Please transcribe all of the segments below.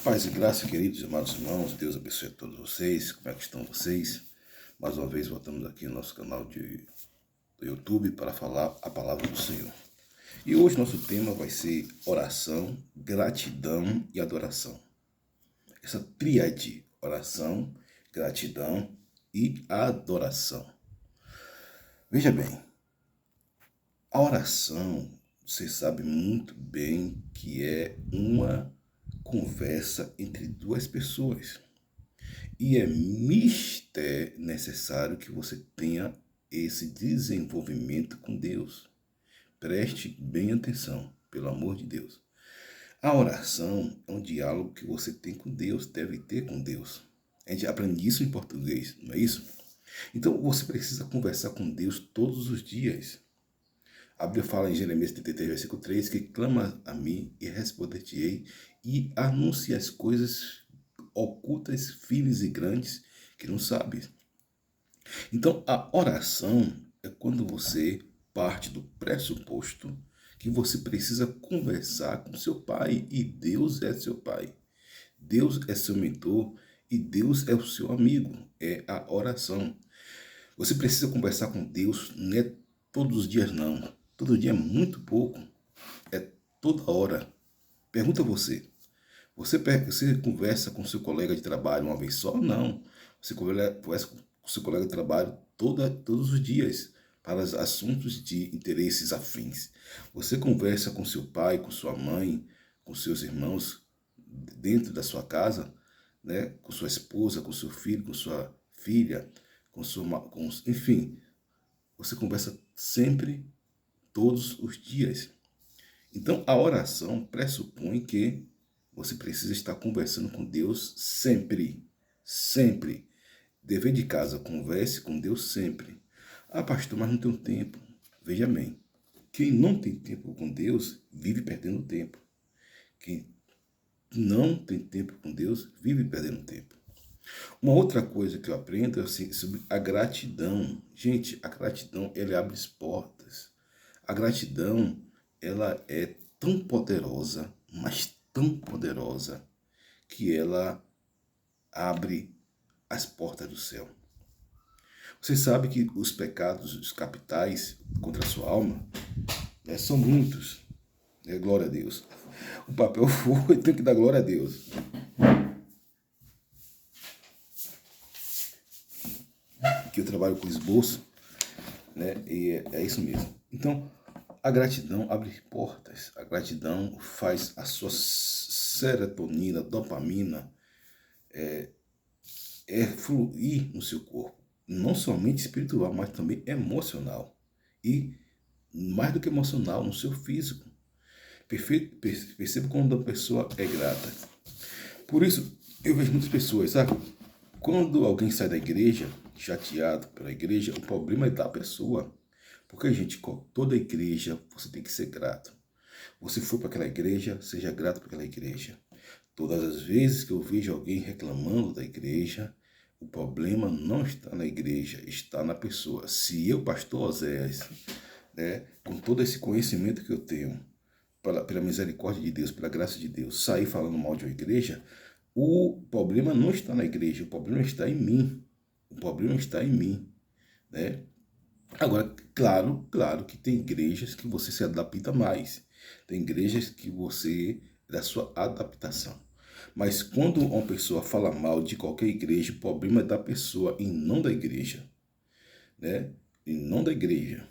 Paz e graça, queridos e amados irmãos, Deus abençoe a todos vocês, como é que estão vocês? Mais uma vez voltamos aqui no nosso canal do YouTube para falar a palavra do Senhor. E hoje nosso tema vai ser oração, gratidão e adoração. Essa tríade, oração, gratidão e adoração. Veja bem, a oração, você sabe muito bem que é uma conversa entre duas pessoas. E é mister necessário que você tenha esse desenvolvimento com Deus. Preste bem atenção, pelo amor de Deus. A oração é um diálogo que você tem com Deus, deve ter com Deus. A gente aprende isso em português, não é isso? Então você precisa conversar com Deus todos os dias. A Bíblia fala em Jeremias 33, versículo 3, que clama a mim e responder-te-ei e anuncia as coisas ocultas, firmes e grandes que não sabes. Então, a oração é quando você parte do pressuposto que você precisa conversar com seu pai e Deus é seu pai. Deus é seu mentor e Deus é o seu amigo. É a oração. Você precisa conversar com Deus, não é todos os dias não. Todo dia é muito pouco. É toda hora. Pergunta você. Você conversa com seu colega de trabalho uma vez só? Não. Você conversa com seu colega de trabalho todos os dias para os assuntos de interesses afins. Você conversa com seu pai, com sua mãe, com seus irmãos dentro da sua casa, né? Com sua esposa, com seu filho, com sua filha, enfim. Você conversa sempre, todos os dias. Então, a oração pressupõe que você precisa estar conversando com Deus sempre. Sempre. Dever de casa, converse com Deus sempre. Ah, pastor, mas não tenho tempo. Veja bem, quem não tem tempo com Deus, vive perdendo tempo. Quem não tem tempo com Deus, vive perdendo tempo. Uma outra coisa que eu aprendo é assim, sobre a gratidão. Gente, a gratidão, ela abre as portas. A gratidão, ela é tão poderosa, mas tão poderosa, que ela abre as portas do céu. Você sabe que os pecados, os capitais contra a sua alma, são muitos. Glória a Deus. O papel foi, tem que dar glória a Deus. Que eu trabalho com esboço, né? E é isso mesmo. Então, a gratidão abre portas. A gratidão faz a sua serotonina, dopamina, fluir no seu corpo. Não somente espiritual, mas também emocional. E, mais do que emocional, no seu físico. Perceba quando a pessoa é grata. Por isso, eu vejo muitas pessoas, sabe? Quando alguém sai da igreja, chateado pela igreja, o problema é da pessoa. Porque, gente, toda igreja você tem que ser grato. Você for para aquela igreja, seja grato por aquela igreja. Todas as vezes que eu vejo alguém reclamando da igreja, o problema não está na igreja, está na pessoa. Se eu, pastor Oséias, né, com todo esse conhecimento que eu tenho, pela misericórdia de Deus, pela graça de Deus, sair falando mal de uma igreja, o problema não está na igreja, o problema está em mim. O problema está em mim, né? Agora, claro que tem igrejas que você se adapta mais. Tem igrejas que você, da sua adaptação. Mas quando uma pessoa fala mal de qualquer igreja, o problema é da pessoa e não da igreja, né? E não da igreja.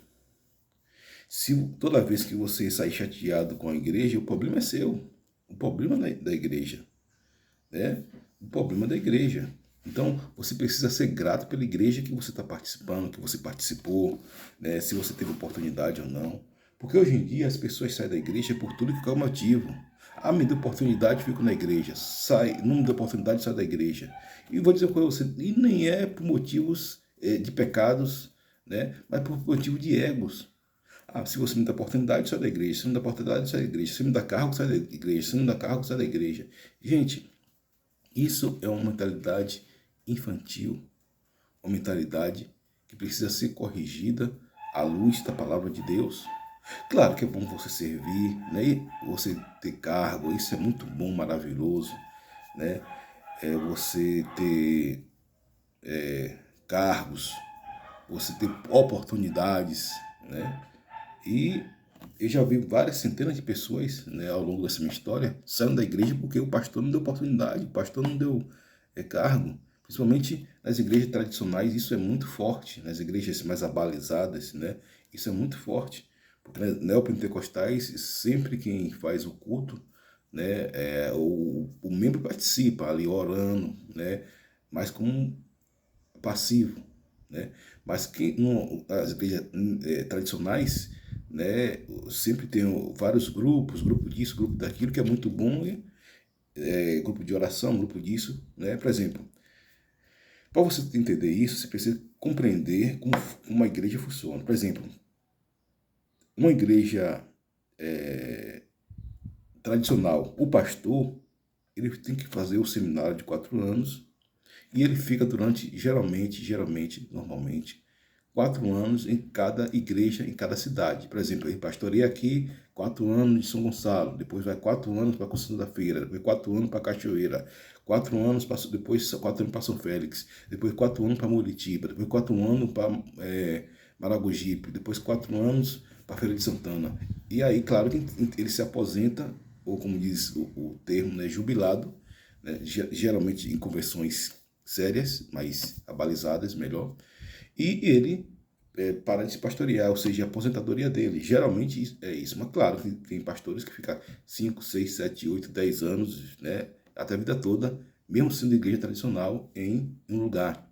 Se toda vez que você sair chateado com a igreja, o problema é seu. O problema é da igreja, né? O problema é da igreja. Então, você precisa ser grato pela igreja que você está participando, que você participou, né? Se você teve oportunidade ou não. Porque hoje em dia as pessoas saem da igreja por tudo que é o motivo. Ah, me deu oportunidade, fico na igreja. Não me deu oportunidade, sai da igreja. E vou dizer para você, e nem é por motivos de pecados, né? Mas por motivo de egos. Ah, se você me dá oportunidade, sai da igreja. Se não dá oportunidade, sai da igreja. Se me dá cargo, sai da igreja. Se não dá cargo, sai da igreja. Gente, isso é uma mentalidade infantil, uma mentalidade que precisa ser corrigida à luz da palavra de Deus. Claro que é bom você servir, né? Você ter cargo, isso é muito bom, maravilhoso, né? Você ter cargos, você ter oportunidades, né? E eu já vi várias centenas de pessoas, né, ao longo dessa minha história saindo da igreja porque o pastor não deu oportunidade, o pastor não deu cargo. Principalmente nas igrejas tradicionais, isso é muito forte, nas igrejas mais abalizadas, né? Isso é muito forte. Porque nas neopentecostais, sempre quem faz o culto, né, o membro participa ali orando, né, mas como passivo, né? Mas que as igrejas tradicionais, né, sempre tem vários grupos, grupo disso, grupo daquilo, que é muito bom, né? Grupo de oração, grupo disso, né? Por exemplo, para você entender isso, você precisa compreender como uma igreja funciona. Por exemplo, uma igreja tradicional, o pastor, ele tem que fazer o seminário de 4 anos e ele fica durante, normalmente, 4 anos em cada igreja, em cada cidade. Por exemplo, ele pastoreia aqui 4 anos de São Gonçalo, depois vai 4 anos para Conceição da Feira, depois 4 anos para Cachoeira, 4 anos para, depois 4 anos para São Félix, depois 4 anos para Muritiba, depois 4 anos para Maragogipe, depois 4 anos para Feira de Santana. E aí, claro que ele se aposenta, ou como diz o termo, né, jubilado, né, geralmente em conversões sérias, mais abalizadas, melhor, e ele para de se pastorear, ou seja, a aposentadoria dele. Geralmente é isso, mas claro, tem pastores que ficam 5, 6, 7, 8, 10 anos, né, até a vida toda, mesmo sendo igreja tradicional, em um lugar,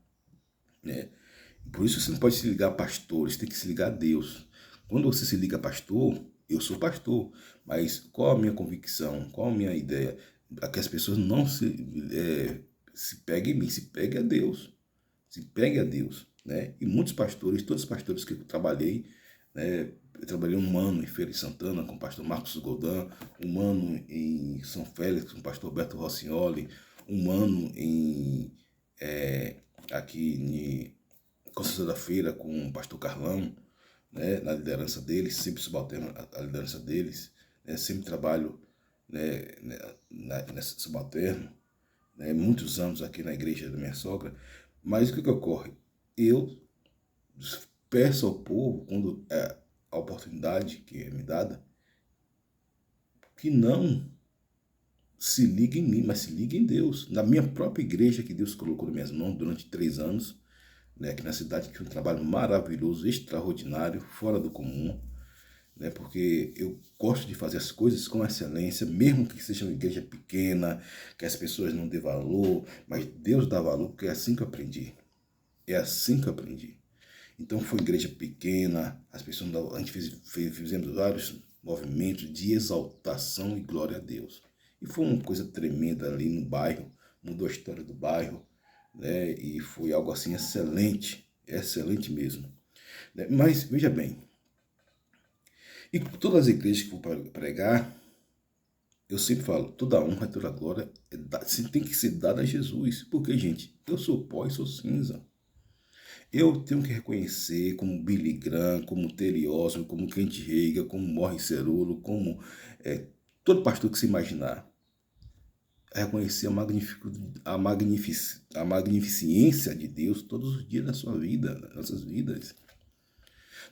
né. Por isso você não pode se ligar a pastores, tem que se ligar a Deus. Quando você se liga a pastor, eu sou pastor, mas qual a minha convicção, qual a minha ideia? É que as pessoas não se peguem em mim, se peguem a Deus. Se pegue a Deus, né? E muitos pastores, todos os pastores que eu trabalhei, né? Eu trabalhei 1 ano em Feira de Santana com o pastor Marcos Godin, 1 ano em São Félix com o pastor Beto Rossignoli, 1 ano aqui em Conceição da Feira com o pastor Carlão, né? Na liderança deles, sempre subalterno a liderança deles, né? Sempre trabalho, né? Nessa subalterno, né, muitos anos aqui na igreja da minha sogra, mas o que ocorre? Eu peço ao povo, quando é a oportunidade que é me dada, que não se ligue em mim, mas se ligue em Deus. Na minha própria igreja que Deus colocou nas minhas mãos durante 3 anos, né, aqui na cidade, que é um trabalho maravilhoso, extraordinário, fora do comum, né, porque eu gosto de fazer as coisas com excelência, mesmo que seja uma igreja pequena, que as pessoas não dêem valor, mas Deus dá valor, porque é assim que eu aprendi. É assim que eu aprendi. Então foi igreja pequena, as pessoas, a gente fizemos vários movimentos de exaltação e glória a Deus. E foi uma coisa tremenda ali no bairro, mudou a história do bairro, né? E foi algo assim excelente, excelente mesmo, né? Mas veja bem, e todas as igrejas que vou pregar, eu sempre falo, toda honra e toda glória tem que ser dada a Jesus. Porque, gente, eu sou pó e sou cinza. Eu tenho que reconhecer como Billy Graham, como Terry Oswald, como Kent Reagan, como Morris Cerullo, como todo pastor que se imaginar. Reconhecer a magnificência de Deus todos os dias da sua vida, das nossas vidas.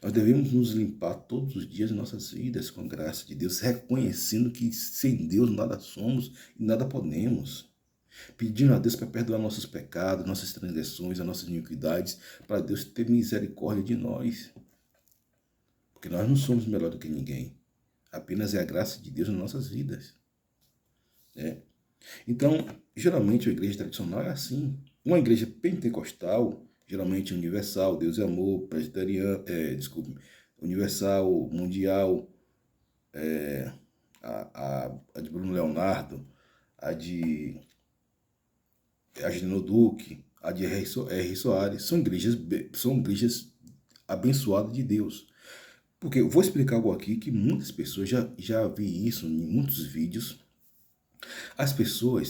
Nós devemos nos limpar todos os dias de nossas vidas com a graça de Deus, reconhecendo que sem Deus nada somos e nada podemos. Pedindo a Deus para perdoar nossos pecados, nossas transgressões, as nossas iniquidades, para Deus ter misericórdia de nós. Porque nós não somos melhor do que ninguém. Apenas é a graça de Deus nas nossas vidas, né? Então, geralmente a igreja tradicional é assim. Uma igreja pentecostal, geralmente universal, Deus é amor, presbiteriana, universal, mundial, a de Bruno Leonardo, a de Agenor Duque, a de R. Soares, são igrejas abençoadas de Deus. Porque eu vou explicar algo aqui que muitas pessoas, já vi isso em muitos vídeos.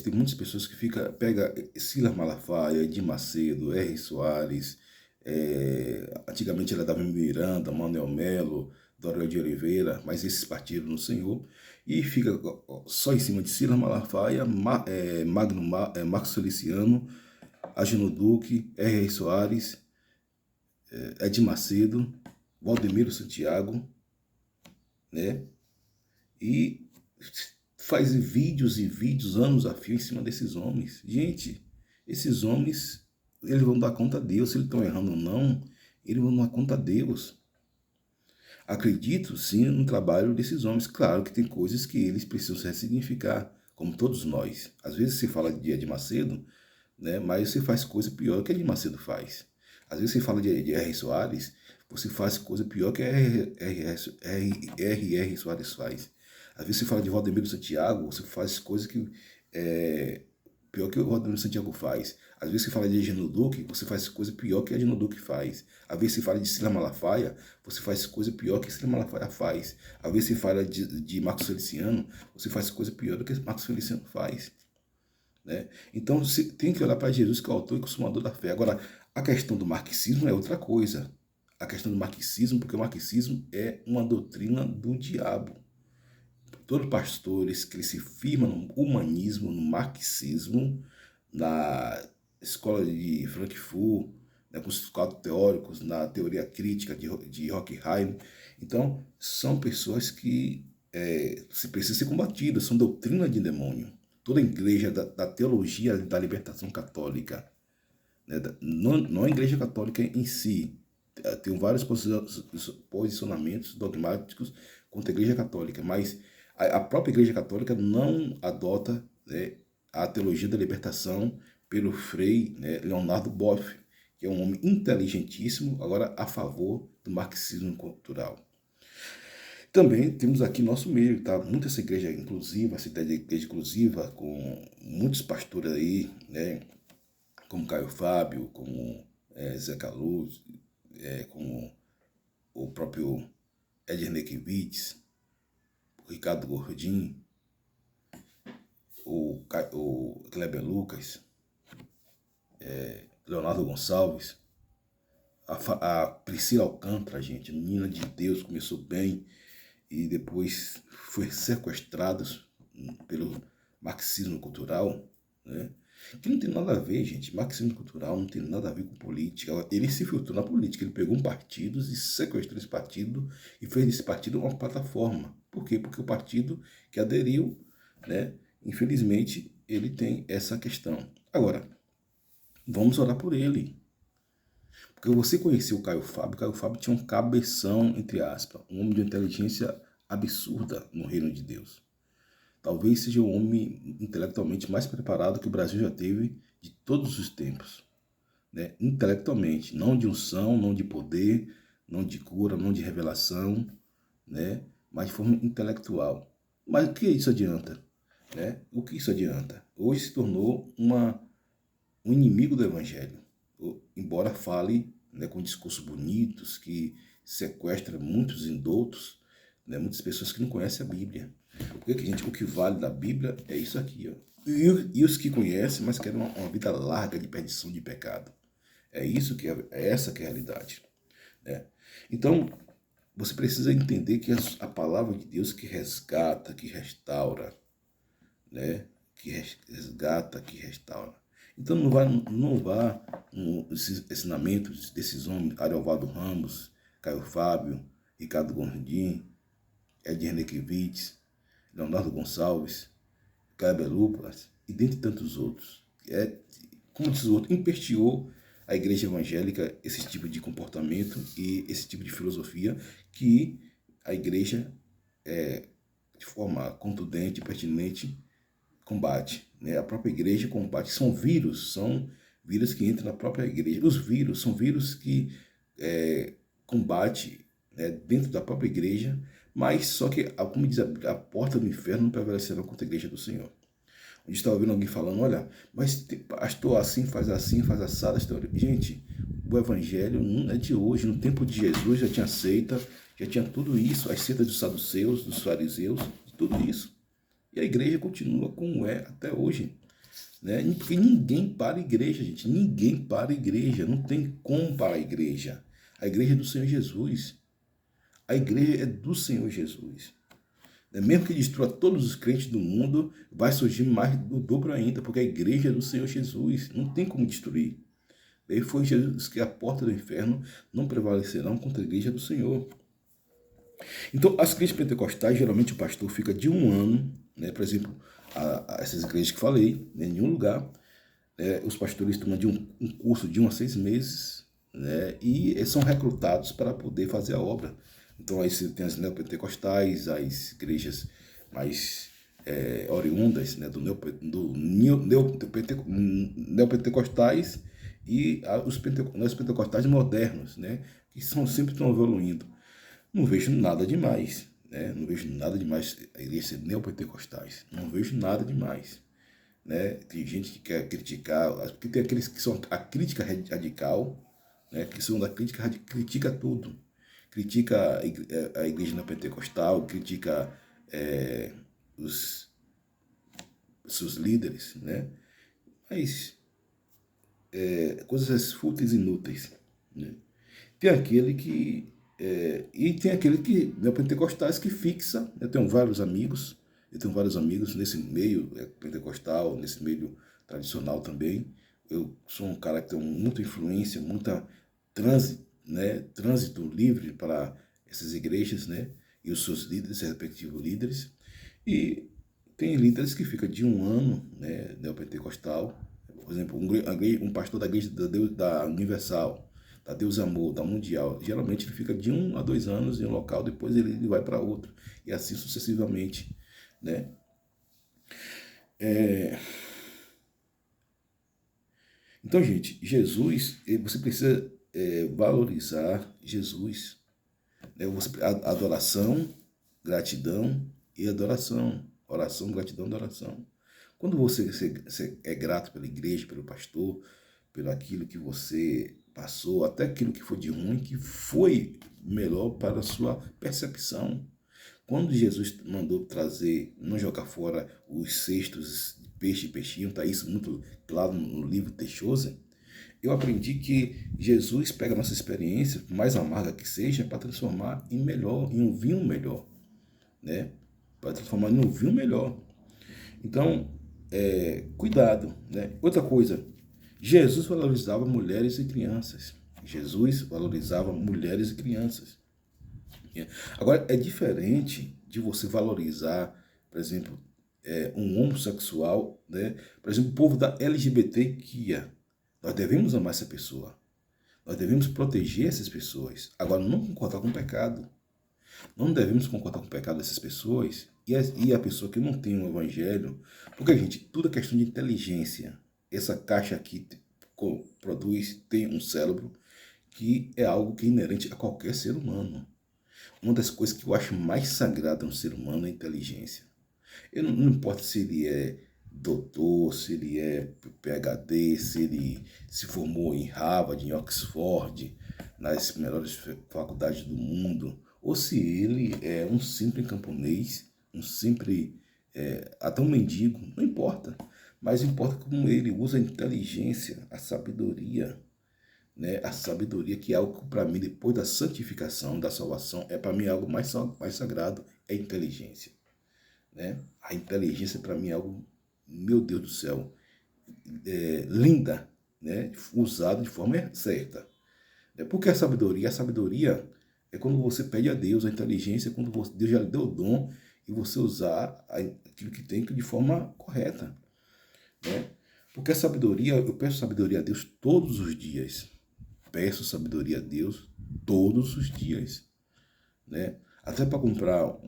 Tem muitas pessoas que pega Silas Malafaia, Edir Macedo, R. Soares, antigamente era Davi Miranda, Manuel Melo, Dorel de Oliveira, mas esses partiram no Senhor, e fica só em cima de Silas Malafaia, Marcos Feliciano, Agino Duque, R. Soares, Edir Macedo, Valdemiro Santiago, né? E faz vídeos e vídeos, anos a fio, em cima desses homens. Gente, esses homens, eles vão dar conta a Deus. Se eles estão errando ou não, eles vão dar conta a Deus. Acredito, sim, no trabalho desses homens. Claro que tem coisas que eles precisam se ressignificar, como todos nós. Às vezes se fala de Edir Macedo, né, mas você faz coisa pior que Edir Macedo faz. Às vezes você fala de R. Soares, você faz coisa pior que R. Soares faz. Às vezes você fala de Valdemiro Santiago, você faz coisas que pior que o Valdemiro Santiago faz. Às vezes você fala de Agino Duque, você faz coisa pior que Agino Duque faz. Às vezes você fala de Silas Malafaia, você faz coisa pior que Silas Malafaia faz. Às vezes você fala de Marcos Feliciano, você faz coisa pior do que Marcos Feliciano faz. Né? Então você tem que olhar para Jesus, que é o autor e consumador da fé. Agora, a questão do marxismo é outra coisa. A questão do marxismo, porque o marxismo é uma doutrina do diabo. Todos os pastores que se firmam no humanismo, no marxismo, na escola de Frankfurt, né, com os quadros teóricos, na teoria crítica de Horkheim. Então, são pessoas que se precisam ser combatidas, são doutrina de demônio. Toda a igreja da teologia da libertação católica, né, não a igreja católica em si, tem vários posicionamentos dogmáticos contra a igreja católica, mas a própria igreja católica não adota, né, a teologia da libertação pelo Frei, né, Leonardo Boff, que é um homem inteligentíssimo, agora a favor do marxismo cultural. Também temos aqui nosso meio, tá? Muito essa igreja inclusiva, essa ideia de igreja inclusiva, com muitos pastores aí, né? Como Caio Fábio, como Zé Caluz, como o próprio Edir Nekiewicz, o Ricardo Gordim, o Kleber Lucas, Leonardo Gonçalves, a Priscila Alcântara, gente, menina de Deus, começou bem e depois foi sequestrada pelo marxismo cultural, né? Que não tem nada a ver, gente. Marxismo cultural não tem nada a ver com política. Ele se filtrou na política, ele pegou um partido e sequestrou esse partido e fez desse partido uma plataforma. Por quê? Porque o partido que aderiu, né, infelizmente, ele tem essa questão. Agora, vamos orar por ele. Porque você conheceu o Caio Fábio tinha um cabeção, entre aspas, um homem de inteligência absurda no reino de Deus. Talvez seja o homem intelectualmente mais preparado que o Brasil já teve de todos os tempos. Né? Intelectualmente, não de unção, não de poder, não de cura, não de revelação, né? Mas de forma intelectual. Mas o que isso adianta? Né? O que isso adianta? Hoje se tornou um inimigo do Evangelho. Embora fale, né, com discursos bonitos, que sequestra muitos indoutos, né, muitas pessoas que não conhecem a Bíblia. Porque, gente, o que vale da Bíblia é isso aqui, ó. E os que conhecem, mas querem uma vida larga de perdição, de pecado. É isso que é essa que é a realidade, né? Então, você precisa entender que a palavra de Deus que resgata, que restaura, né? Que resgata, que restaura. Então não vá nos ensinamentos desses homens, Ariovaldo Ramos, Caio Fábio, Ricardo Gondim, Edir Nekiewicz, Leonardo Gonçalves, Kleber Lucas e dentre tantos outros. Como diz o outro, emprestiou a igreja evangélica esse tipo de comportamento e esse tipo de filosofia que a igreja, de forma contundente, pertinente, combate. Né? A própria igreja combate. São vírus que entram na própria igreja. Os vírus são vírus que combate, né, dentro da própria igreja, mas só que, como diz a porta do inferno não prevalecerá contra a igreja do Senhor. Onde está ouvindo alguém falando, olha, mas pastor assim, faz assado. Gente, o evangelho não é de hoje. No tempo de Jesus já tinha seita, já tinha tudo isso, as seitas dos saduceus, dos fariseus, tudo isso. E a igreja continua como é até hoje. Né? Porque ninguém para a igreja, gente. Ninguém para a igreja. Não tem como parar a igreja. A igreja é do Senhor Jesus. A igreja é do Senhor Jesus. Mesmo que destrua todos os crentes do mundo, vai surgir mais do dobro ainda, porque a igreja é do Senhor Jesus, não tem como destruir. Daí foi Jesus que a porta do inferno não prevalecerão contra a igreja do Senhor. Então, as igrejas pentecostais, geralmente o pastor fica de um ano, né, por exemplo, a essas igrejas que falei, né, em nenhum lugar, os pastores tomam de um curso de 1 a 6 meses, né, e são recrutados para poder fazer a obra. Então aí você tem as neopentecostais, as igrejas mais oriundas, né, do neopentecostais e os pentecostais modernos, né, que sempre estão evoluindo. Não vejo nada demais, né? Não vejo nada demais a igreja ser neopentecostais. Não vejo nada demais, né? Tem gente que quer criticar, porque tem aqueles que são a crítica radical, né? Que são da crítica, critica tudo. Critica a igreja neopentecostal, critica os seus líderes, né? Mas coisas fúteis e inúteis, né? Tem aquele que e tem aquele que neopentecostais que fixa. Eu tenho vários amigos nesse meio pentecostal, nesse meio tradicional também. Eu sou um cara que tem muita influência, muita trânsito livre para essas igrejas, né? E os seus líderes, respectivos líderes. E tem líderes que ficam de um ano, né, neopentecostal. Por exemplo, um pastor da igreja da Universal, da Deus Amor, da Mundial. Geralmente ele fica de 1 a 2 anos em um local, depois ele vai para outro. E assim sucessivamente, né? Então, gente, Jesus, você precisa valorizar Jesus. Né? Adoração, gratidão e adoração. Oração, gratidão, adoração. Quando você é grato pela igreja, pelo pastor, pelo aquilo que você passou, até aquilo que foi de ruim, que foi melhor para a sua percepção. Quando Jesus mandou trazer, não jogar fora os cestos de peixe e peixinho, está isso muito claro no livro Texosa, eu aprendi que Jesus pega a nossa experiência, por mais amarga que seja, para transformar em melhor, em um vinho melhor, né? Para transformar em um vinho melhor. Então, cuidado, né? Outra coisa, Jesus valorizava mulheres e crianças. Jesus valorizava mulheres e crianças. Agora, é diferente de você valorizar, por exemplo, um homossexual, né? Por exemplo, o povo da LGBTQIA. Nós devemos amar essa pessoa. Nós devemos proteger essas pessoas. Agora, não concordar com o pecado. Não devemos concordar com o pecado dessas pessoas e a pessoa que não tem um evangelho. Porque, gente, tudo é questão de inteligência. Essa caixa aqui tem um cérebro que é algo que é inerente a qualquer ser humano. Uma das coisas que eu acho mais sagrada no ser humano é a inteligência. Não importa se ele é doutor, se ele é PhD, se ele se formou em Harvard, em Oxford, nas melhores faculdades do mundo, ou se ele é um simples camponês, um simples, até um mendigo, não importa. Mas importa como ele usa a inteligência, a sabedoria, né? A sabedoria, que é algo que para mim, depois da santificação, da salvação, é para mim algo mais sagrado, é a inteligência. Né? A inteligência para mim é algo, meu Deus do céu, linda, né? Usada de forma certa. Porque a sabedoria é quando você pede a Deus, a inteligência é quando Deus já lhe deu o dom e você usar aquilo que tem de forma correta. Né? Porque a sabedoria, eu peço sabedoria a Deus todos os dias. Peço sabedoria a Deus todos os dias. Né? Até para comprar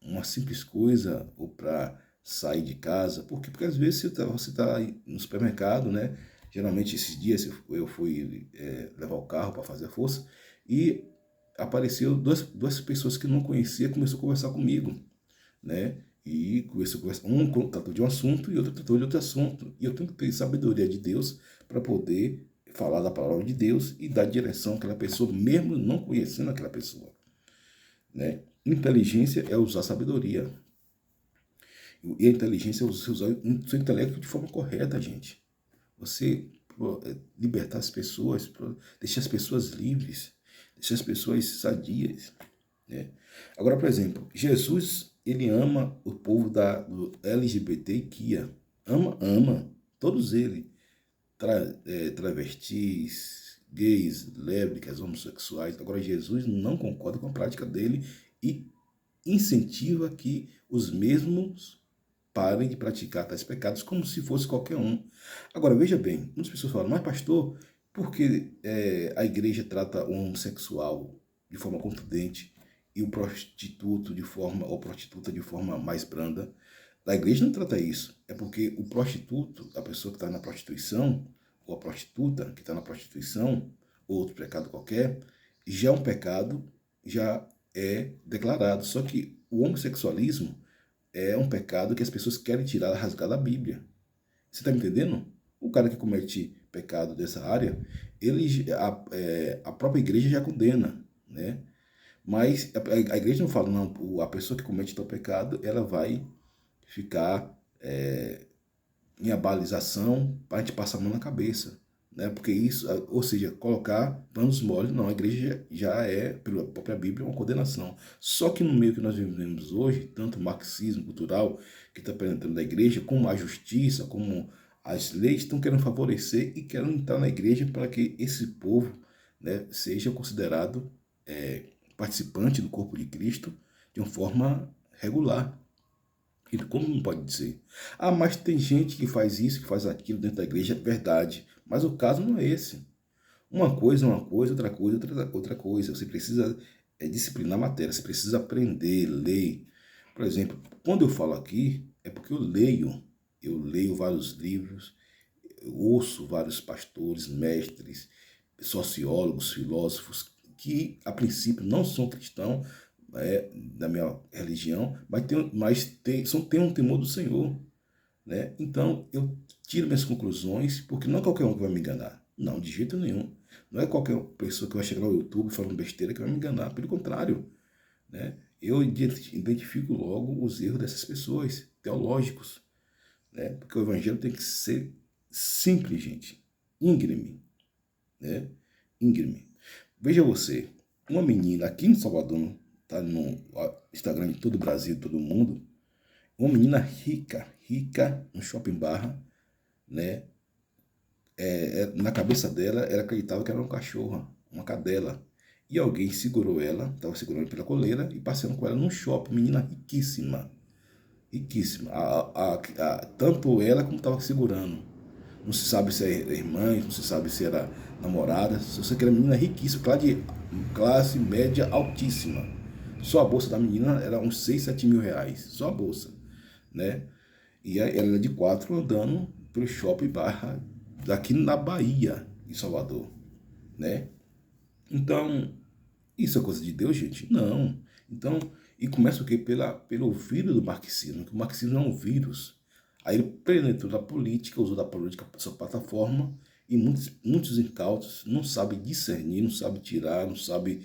uma simples coisa ou para sair de casa. Porque às vezes você tá no supermercado, né? Geralmente esses dias eu fui levar o carro para fazer a força e apareceu duas pessoas que eu não conhecia, começou a conversar comigo, né? E começou a conversar, um tratou de um assunto e outro tratou de outro assunto. E eu tenho que ter sabedoria de Deus para poder falar da palavra de Deus e dar direção àquela pessoa, mesmo não conhecendo aquela pessoa. Né? Inteligência é usar sabedoria. E a inteligência é você usar o seu intelecto de forma correta, gente. Você libertar as pessoas, deixar as pessoas livres, deixar as pessoas sadias. Né? Agora, por exemplo, Jesus ele ama o povo do LGBTQIA. Ama. Todos eles. Travestis, gays, lésbicas, homossexuais. Agora, Jesus não concorda com a prática dele e incentiva que os mesmos parem de praticar tais pecados como se fosse qualquer um. Agora, veja bem, muitas pessoas falam, mas pastor, por que a igreja trata o homossexual de forma contundente e o prostituto ou prostituta de forma mais branda? A igreja não trata isso. É porque o prostituto, a pessoa que está na prostituição, ou a prostituta que está na prostituição, ou outro pecado qualquer, já é um pecado, já é declarado. Só que o homossexualismo é um pecado que as pessoas querem tirar, rasgar da Bíblia. Você está me entendendo? O cara que comete pecado dessa área, a própria igreja já condena, né? Mas a igreja não fala, não, a pessoa que comete tal pecado, ela vai ficar em abalização para a gente passar a mão na cabeça, né? Porque isso, ou seja, colocar panos moles, não, a igreja já é, pela própria Bíblia, uma condenação. Só que no meio que nós vivemos hoje, tanto o marxismo cultural que está penetrando da igreja, como a justiça, como as leis, estão querendo favorecer e querem entrar na igreja para que esse povo, né, seja considerado participante do corpo de Cristo de uma forma regular. Como não pode dizer? Ah, mas tem gente que faz isso, que faz aquilo dentro da igreja, é verdade. Mas o caso não é esse. Uma coisa é uma coisa, outra coisa. Você precisa disciplinar a matéria, você precisa aprender, ler. Por exemplo, quando eu falo aqui, é porque eu leio vários livros, eu ouço vários pastores, mestres, sociólogos, filósofos, que a princípio não são cristãos, da minha religião, tem um temor do Senhor, né? Então eu tiro minhas conclusões, porque não é qualquer um que vai me enganar, não, de jeito nenhum. Não é qualquer pessoa que vai chegar no YouTube falando besteira que vai me enganar, pelo contrário, né? Eu identifico logo os erros dessas pessoas teológicos, né? Porque o evangelho tem que ser simples, gente, íngreme, né? Íngreme. Veja você, uma menina aqui em Salvador, tá no Instagram de todo o Brasil, todo mundo, uma menina rica, no Shopping Barra, né? Na cabeça dela, ela acreditava que era uma cachorra, uma cadela. E alguém segurou ela, estava segurando pela coleira e passeando com ela num shopping, menina riquíssima. Riquíssima. Tanto ela como estava segurando. Não se sabe se é irmã, não se sabe se era namorada. Se você quer menina riquíssima, classe média altíssima. Só a bolsa da menina era uns 6, 7 mil reais. Só a bolsa, né? E ela era de 4 andando pelo shopping Barra, daqui na Bahia, em Salvador, né? Então, isso é coisa de Deus, gente? Não. Então, e começa o quê? Pelo vírus do marxismo, que o marxismo é um vírus. Aí ele penetrou da política, usou da política para sua plataforma, e muitos incautos não sabem discernir, não sabem tirar, não sabem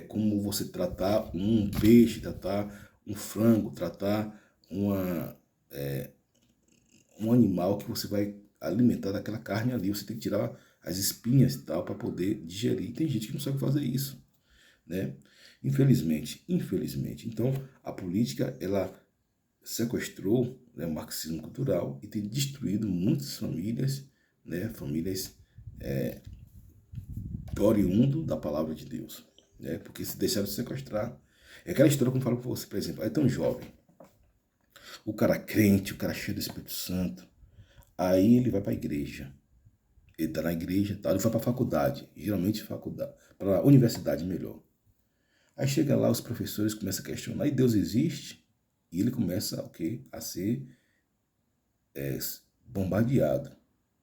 como você tratar um peixe, tratar um frango, tratar um animal que você vai alimentar daquela carne ali. Você tem que tirar as espinhas e tal para poder digerir. Tem gente que não sabe fazer isso, né? Infelizmente. Então, a política, ela sequestrou, né, o marxismo cultural e tem destruído muitas famílias, né? Famílias oriundo da palavra de Deus, né? Porque se deixaram de sequestrar. É aquela história que eu falo para você, por exemplo, é tão jovem. O cara crente, o cara cheio do Espírito Santo. Aí ele vai para a igreja. Ele está na igreja, tá? Ele vai para a faculdade, geralmente faculdade, para a universidade melhor. Aí chega lá, os professores começam a questionar, e Deus existe? E ele começa o quê? A ser bombardeado.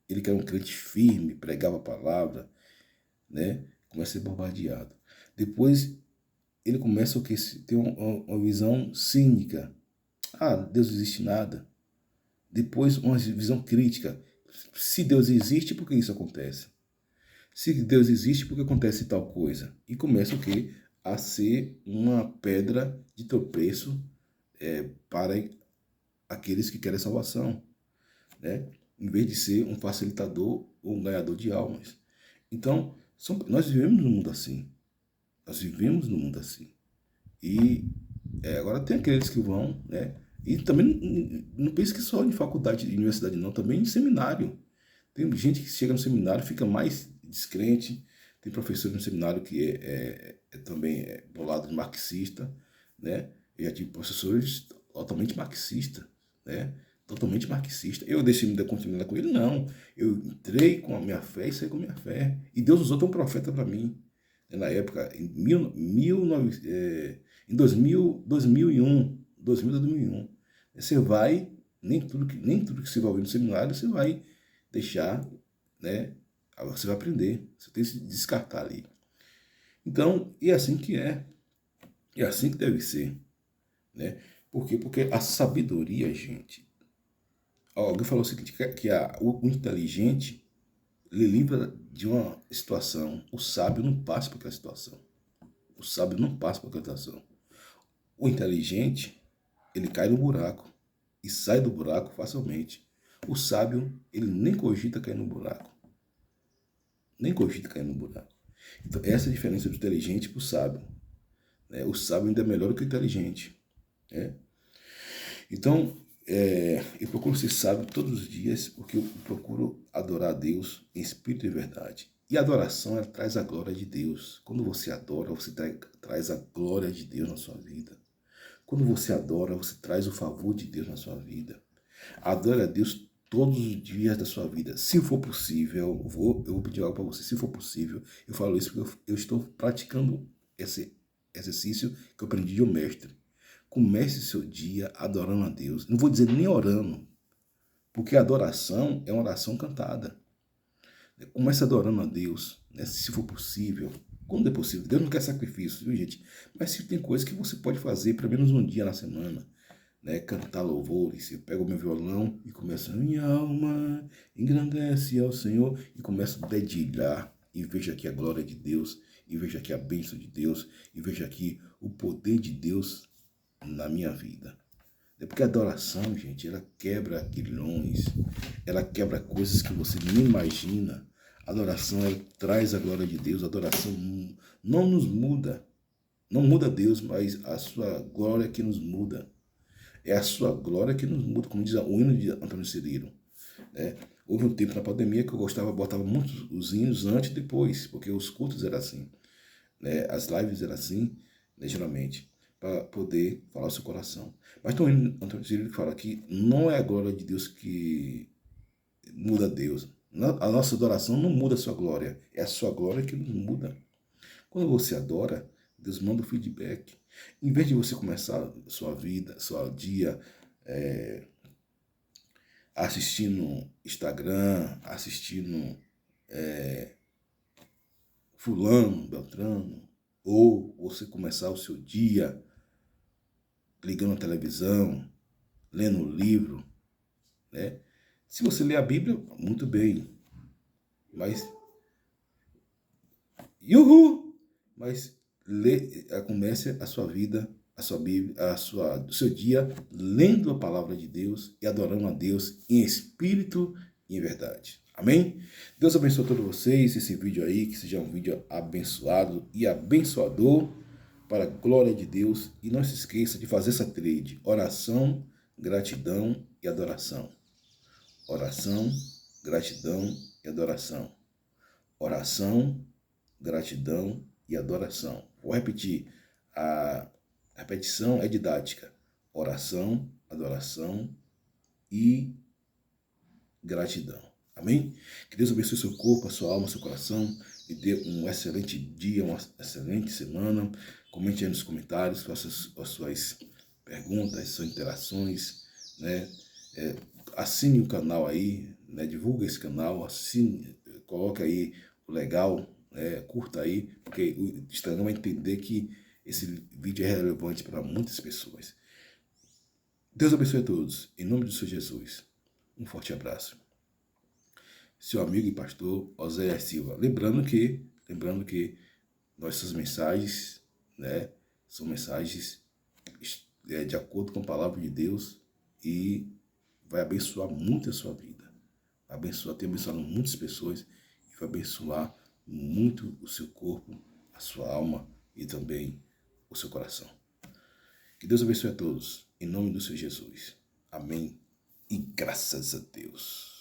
Ele que era um crente firme, pregava a palavra, né? Começa a ser bombardeado. Depois ele começa o quê? Ter uma visão cínica. Ah, Deus não existe nada. Depois uma visão crítica. Se Deus existe, por que isso acontece? Se Deus existe, por que acontece tal coisa? E começa o quê? A ser uma pedra de tropeço para aqueles que querem salvação, né? Em vez de ser um facilitador ou um ganhador de almas. Então, nós vivemos num mundo assim. Nós vivemos num mundo assim. E Agora tem aqueles que vão, né? E também não pense que só em faculdade e universidade não, também em seminário. Tem gente que chega no seminário e fica mais descrente. Tem professor no seminário que também do lado marxista, né? Eu já tive professores totalmente marxistas, né? Totalmente marxista. Eu deixei me dar continuidade com ele? Não. Eu entrei com a minha fé e saí com a minha fé. E Deus usou um profeta para mim. Na época, em 2001. Você vai, nem tudo que você vai ouvir no seminário, você vai deixar, né? Você vai aprender. Você tem que se descartar ali. Então, e é assim que é. É assim que deve ser, né? Por quê? Porque a sabedoria, gente... Alguém falou o seguinte, que o inteligente, ele livra de uma situação. O sábio não passa por aquela situação. O sábio não passa por aquela situação. O inteligente, ele cai no buraco e sai do buraco facilmente. O sábio, ele nem cogita cair no buraco. Nem cogita cair no buraco. Então, essa é a diferença do inteligente para o sábio. O sábio ainda é melhor do que o inteligente. Né? Então, eu procuro ser sábio todos os dias, porque eu procuro adorar a Deus em espírito e verdade. E a adoração, ela traz a glória de Deus. Quando você adora, você traz a glória de Deus na sua vida. Quando você adora, você traz o favor de Deus na sua vida. Adore a Deus todos os dias da sua vida. Se for possível, eu vou pedir algo para você. Se for possível, eu falo isso porque eu estou praticando esse exercício que eu aprendi de um mestre. Comece seu dia adorando a Deus. Não vou dizer nem orando, porque a adoração é uma oração cantada. Comece adorando a Deus, né, se for possível. Quando é possível. Deus não quer sacrifício, viu, gente? Mas se tem coisas que você pode fazer pelo menos um dia na semana, né? Cantar louvores. Eu pego o meu violão e começo, minha alma engrandece ao Senhor, e começo a dedilhar, e vejo aqui a glória de Deus, e vejo aqui a bênção de Deus, e vejo aqui o poder de Deus na minha vida. É porque a adoração, gente, ela quebra grilhões, ela quebra coisas que você nem imagina. A adoração, ela traz a glória de Deus. A adoração não nos muda, não muda Deus, mas a sua glória que nos muda. É a sua glória que nos muda, como diz o hino de Antônio Cirilo. Né? Houve um tempo na pandemia que eu botava muitos os hinos antes e depois, porque os cultos eram assim, né? As lives eram assim, né, geralmente, para poder falar o seu coração. Mas tem um hino Antônio Cirilo que fala que não é a glória de Deus que muda Deus. A nossa adoração não muda a sua glória, é a sua glória que nos muda. Quando você adora, Deus manda o feedback. Em vez de você começar sua vida, seu dia, assistindo Instagram, assistindo fulano, beltrano, ou você começar o seu dia ligando a televisão, lendo um livro, né? Se você lê a Bíblia, muito bem, mas mas comece a sua vida, a sua Bíblia, o seu dia lendo a palavra de Deus e adorando a Deus em espírito e em verdade. Amém? Deus abençoe todos vocês, esse vídeo aí, que seja um vídeo abençoado e abençoador para a glória de Deus. E não se esqueça de fazer essa trade: oração, gratidão e adoração. Oração, gratidão e adoração. Oração, gratidão e adoração. Vou repetir. A repetição é didática. Oração, adoração e gratidão. Amém? Que Deus abençoe seu corpo, a sua alma, seu coração, e dê um excelente dia, uma excelente semana. Comente aí nos comentários, faça as suas perguntas, as suas interações, né? Assine o canal aí, né? Divulga esse canal, assine, coloque aí o legal, curta aí, porque o Instagram vai entender que esse vídeo é relevante para muitas pessoas. Deus abençoe a todos, em nome do Senhor Jesus. Um forte abraço. Seu amigo e pastor Oséias Silva. Lembrando que nossas mensagens, né, são mensagens de acordo com a palavra de Deus, e vai abençoar muito a sua vida. Vai abençoar, tem abençoado muitas pessoas, e vai abençoar muito o seu corpo, a sua alma e também o seu coração. Que Deus abençoe a todos, em nome do Senhor Jesus. Amém e graças a Deus.